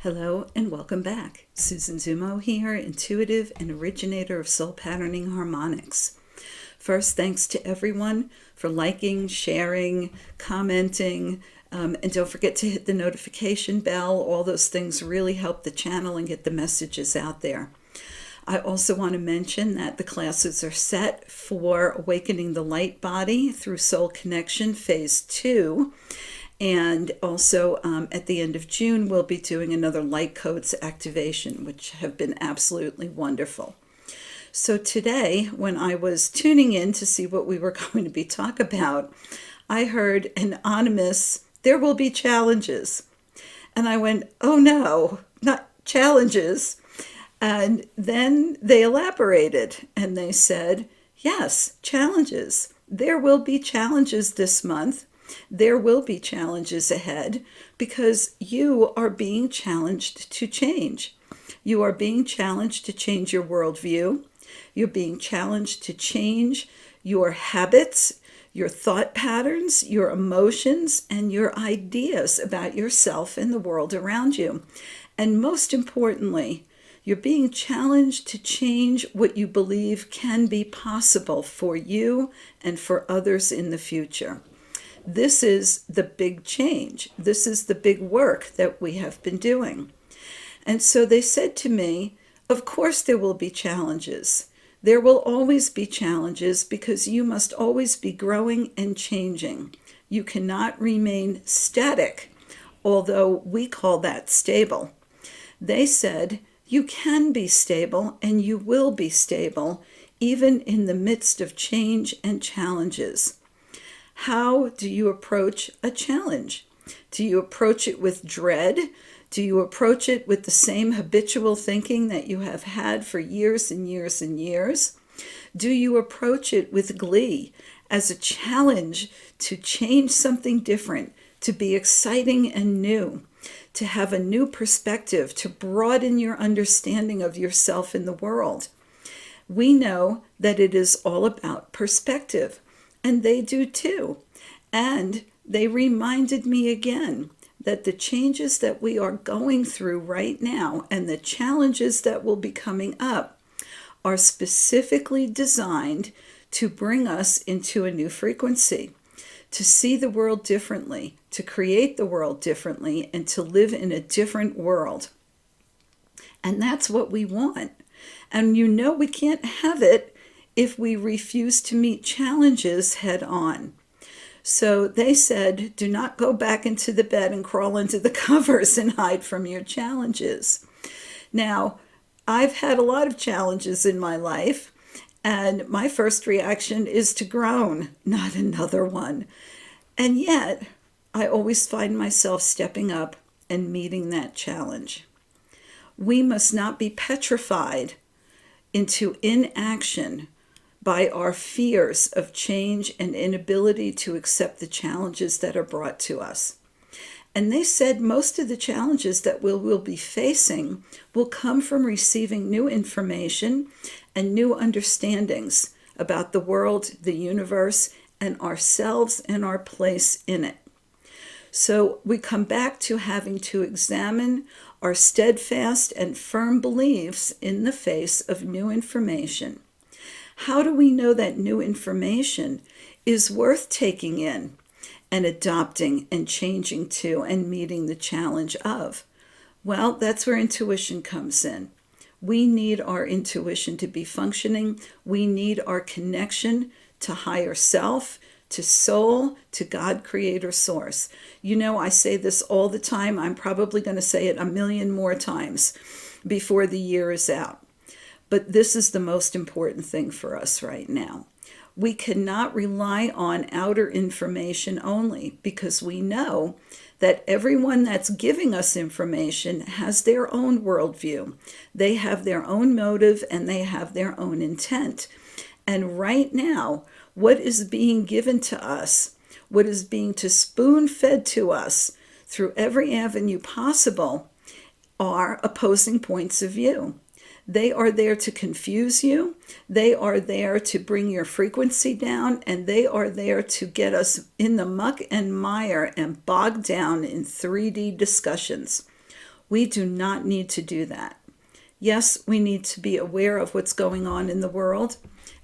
Hello and welcome back. Susan Zummo here, intuitive and originator of soul patterning harmonics. First, thanks to everyone for liking, sharing, commenting, and don't forget to hit the notification bell. All those things really help the channel and get the messages out there. I also want to mention that the classes are set for Awakening the Light Body through Soul Connection Phase 2. And also at the end of June, we'll be doing another light codes activation, which have been absolutely wonderful. So today, when I was tuning in to see what we were going to be talking about, I heard an anonymous, there will be challenges. And I went, oh no, not challenges. And then they elaborated and they said, yes, challenges. There will be challenges this month. There will be challenges ahead because you are being challenged to change. You are being challenged to change your worldview. You're being challenged to change your habits, your thought patterns, your emotions, and your ideas about yourself and the world around you. And most importantly, you're being challenged to change what you believe can be possible for you and for others in the future. This is the big change. This is the big work that we have been doing. And so they said to me, of course there will be challenges. There will always be challenges because you must always be growing and changing. You cannot remain static, although we call that stable. They said, you can be stable and you will be stable even in the midst of change and challenges. How do you approach a challenge? Do you approach it with dread? Do you approach it with the same habitual thinking that you have had for years and years and years? Do you approach it with glee as a challenge to change something different, to be exciting and new, to have a new perspective, to broaden your understanding of yourself in the world? We know that it is all about perspective. And they do too. And they reminded me again that the changes that we are going through right now and the challenges that will be coming up are specifically designed to bring us into a new frequency, to see the world differently, to create the world differently, and to live in a different world. And that's what we want. And you know we can't have it if we refuse to meet challenges head on. So they said, do not go back into the bed and crawl into the covers and hide from your challenges. Now, I've had a lot of challenges in my life, and my first reaction is to groan, not another one. And yet, I always find myself stepping up and meeting that challenge. We must not be petrified into inaction by our fears of change and inability to accept the challenges that are brought to us. And they said most of the challenges that we'll be facing will come from receiving new information and new understandings about the world, the universe, and ourselves and our place in it. So we come back to having to examine our steadfast and firm beliefs in the face of new information. How do we know that new information is worth taking in and adopting and changing to and meeting the challenge of? Well, that's where intuition comes in. We need our intuition to be functioning. We need our connection to higher self, to soul, to God, creator, source. You know, I say this all the time. I'm probably going to say it a million more times before the year is out. But this is the most important thing for us right now. We cannot rely on outer information only because we know that everyone that's giving us information has their own worldview. They have their own motive and they have their own intent. And right now, what is being given to us, what is being spoon-fed to us through every avenue possible are opposing points of view. They are there to confuse you. They are there to bring your frequency down, and they are there to get us in the muck and mire and bogged down in 3D discussions. We do not need to do that. Yes, we need to be aware of what's going on in the world,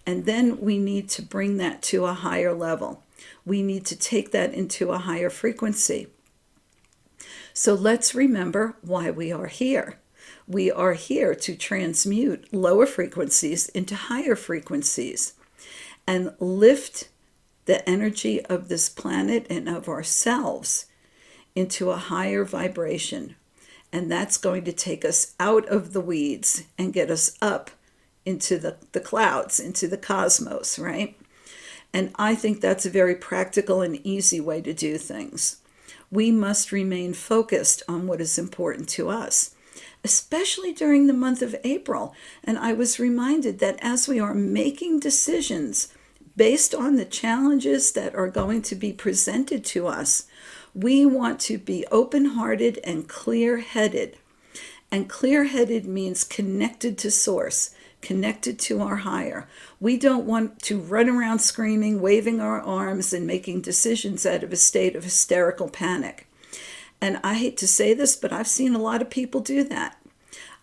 and then we need to bring that to a higher level. We need to take that into a higher frequency. So let's remember why we are here. We are here to transmute lower frequencies into higher frequencies and lift the energy of this planet and of ourselves into a higher vibration. And that's going to take us out of the weeds and get us up into the clouds, into the cosmos, right? And I think that's a very practical and easy way to do things. We must remain focused on what is important to us, especially during the month of April. And I was reminded that as we are making decisions based on the challenges that are going to be presented to us, we want to be open-hearted and clear-headed. And clear-headed means connected to source, connected to our higher. We don't want to run around screaming, waving our arms, and making decisions out of a state of hysterical panic. And I hate to say this, but I've seen a lot of people do that.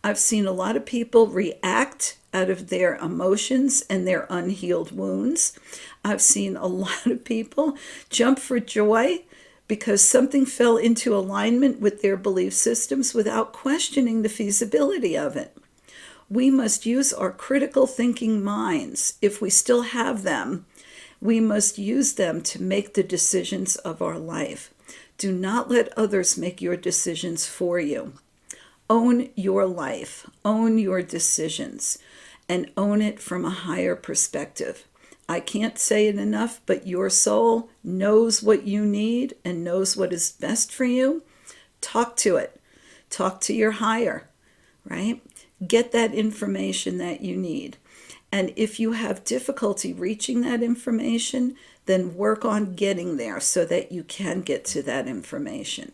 I've seen a lot of people react out of their emotions and their unhealed wounds. I've seen a lot of people jump for joy because something fell into alignment with their belief systems without questioning the feasibility of it. We must use our critical thinking minds. If we still have them, we must use them to make the decisions of our life. Do not let others make your decisions for you. Own your life, own your decisions, and own it from a higher perspective. I can't say it enough, but your soul knows what you need and knows what is best for you. Talk to it. Talk to your higher, right? Get that information that you need. And if you have difficulty reaching that information, then work on getting there so that you can get to that information.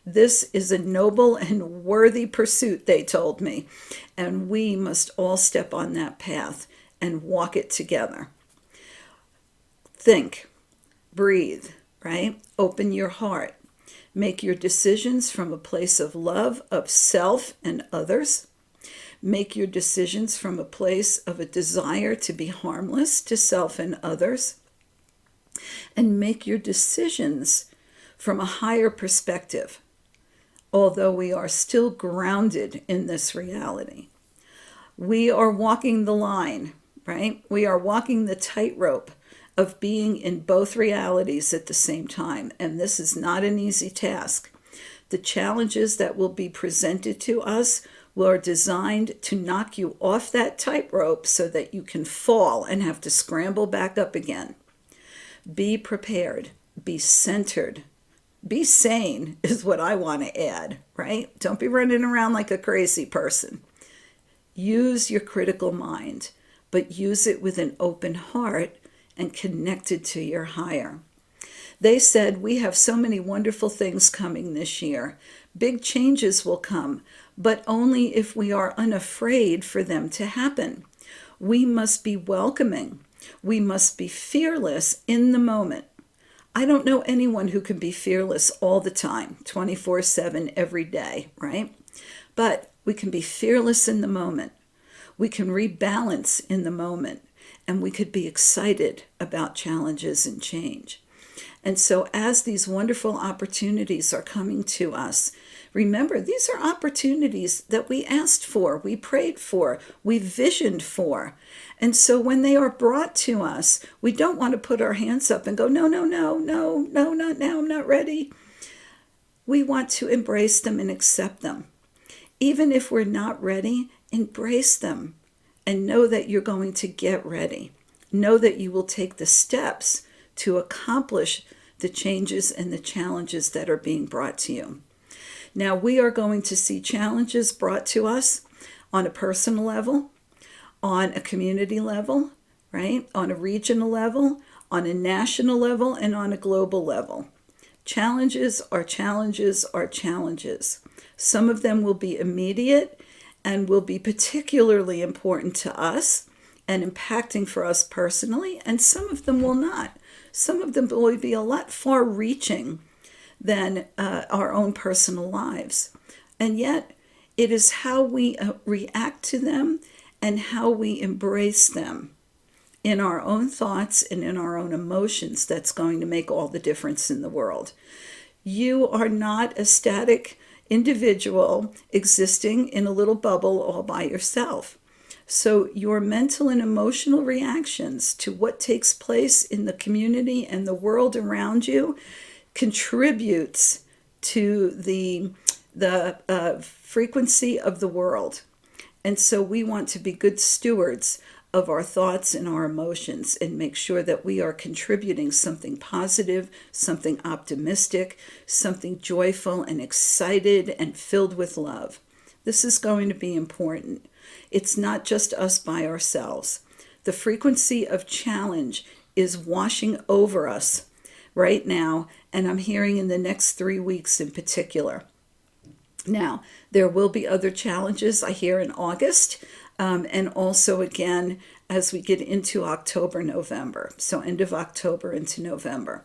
This is a noble and worthy pursuit, they told me, and we must all step on that path and walk it together. Think, breathe, right? Open your heart. Make your decisions from a place of love of self and others. Make your decisions from a place of a desire to be harmless to self and others. And make your decisions from a higher perspective, although we are still grounded in this reality. We are walking the line, right? We are walking the tightrope of being in both realities at the same time. And this is not an easy task. The challenges that will be presented to us are designed to knock you off that tightrope so that you can fall and have to scramble back up again. Be prepared. Be centered. Be sane is what I want to add, right? Don't be running around like a crazy person. Use your critical mind, but use it with an open heart and connected to your higher. They said, we have so many wonderful things coming this year. Big changes will come, but only if we are unafraid for them to happen. We must be welcoming. We must be fearless in the moment. I don't know anyone who can be fearless all the time, 24/7, every day, right? But we can be fearless in the moment. We can rebalance in the moment, and we could be excited about challenges and change. And so as these wonderful opportunities are coming to us, remember, these are opportunities that we asked for, we prayed for, we visioned for. And so when they are brought to us, we don't want to put our hands up and go, no, not now, I'm not ready. We want to embrace them and accept them. Even if we're not ready, embrace them and know that you're going to get ready. Know that you will take the steps to accomplish the changes and the challenges that are being brought to you. Now, we are going to see challenges brought to us on a personal level, on a community level, right? On a regional level, on a national level, and on a global level. Challenges are challenges are challenges. Some of them will be immediate and will be particularly important to us and impacting for us personally, and some of them will not. Some of them will be a lot far reaching than our own personal lives. And yet, It is how we react to them and how we embrace them in our own thoughts and in our own emotions that's going to make all the difference in the world. You are not a static individual existing in a little bubble all by yourself. So your mental and emotional reactions to what takes place in the community and the world around you contributes to the frequency of the world. And so we want to be good stewards of our thoughts and our emotions and make sure that we are contributing something positive, something optimistic, something joyful and excited and filled with love. This is going to be important. It's not just us by ourselves. The frequency of challenge is washing over us right now, and I'm hearing in the next 3 weeks in particular. Now, there will be other challenges I hear in August, and also again as we get into October, November. So end of October into November.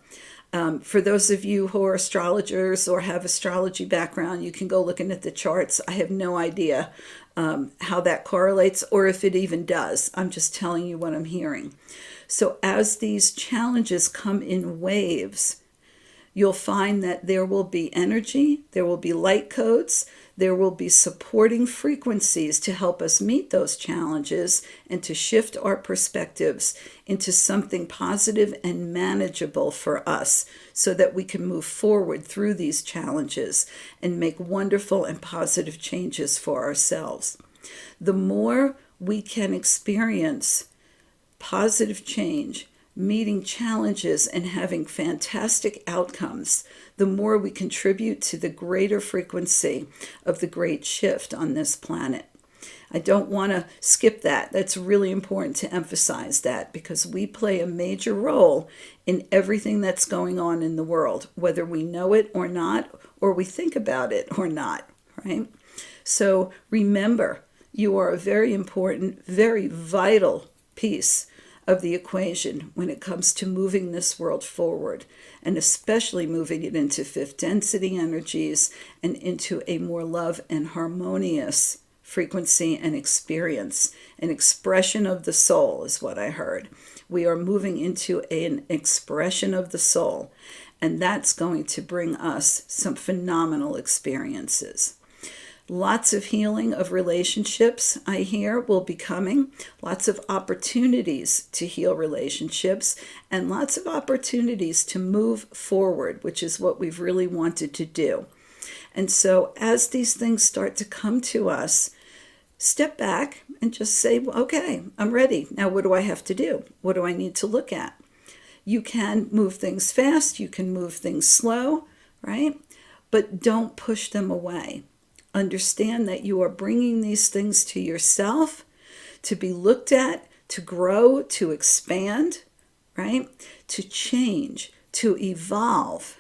For those of you who are astrologers or have astrology background, you can go looking at the charts. I have no idea how that correlates or if it even does. I'm just telling you what I'm hearing. So as these challenges come in waves, you'll find that there will be energy, there will be light codes, there will be supporting frequencies to help us meet those challenges and to shift our perspectives into something positive and manageable for us so that we can move forward through these challenges and make wonderful and positive changes for ourselves. The more we can experience positive change, meeting challenges and having fantastic outcomes, the more we contribute to the greater frequency of the great shift on this planet. I don't want to skip that. That's really important to emphasize that because we play a major role in everything that's going on in the world, whether we know it or not, or we think about it or not, right? So remember, you are a very important, very vital piece of the equation when it comes to moving this world forward, and especially moving it into fifth density energies and into a more love and harmonious frequency and experience. An expression of the soul is what I heard. We are moving into an expression of the soul, and that's going to bring us some phenomenal experiences. Lots of healing of relationships, I hear, will be coming. Lots of opportunities to heal relationships and lots of opportunities to move forward, which is what we've really wanted to do. And so as these things start to come to us, step back and just say, okay, I'm ready. Now, what do I have to do? What do I need to look at? You can move things fast. You can move things slow, right? But don't push them away. Understand that you are bringing these things to yourself to be looked at, to grow, to expand, right? To change, to evolve,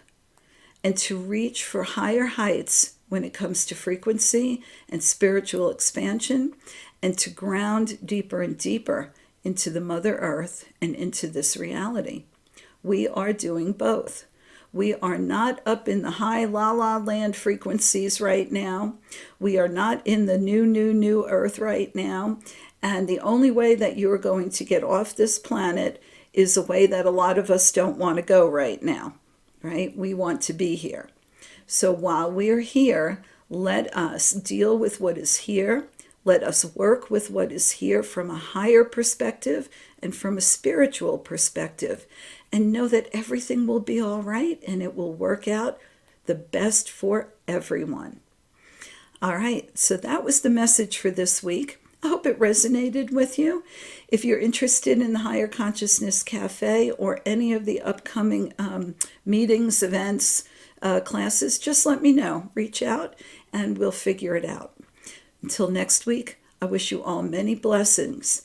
and to reach for higher heights when it comes to frequency and spiritual expansion, and to ground deeper and deeper into the Mother Earth and into this reality. We are doing both. We are not up in the high la-la land frequencies right now. We are not in the new earth right now. And the only way that you're going to get off this planet is a way that a lot of us don't want to go right now, right? We want to be here. So while we're here, let us deal with what is here. Let us work with what is here from a higher perspective and from a spiritual perspective. And know that everything will be all right and it will work out the best for everyone. All right, so that was the message for this week. I hope it resonated with you. If you're interested in the Higher Consciousness Cafe or any of the upcoming meetings, events, classes, just let me know. Reach out and we'll figure it out. Until next week, I wish you all many blessings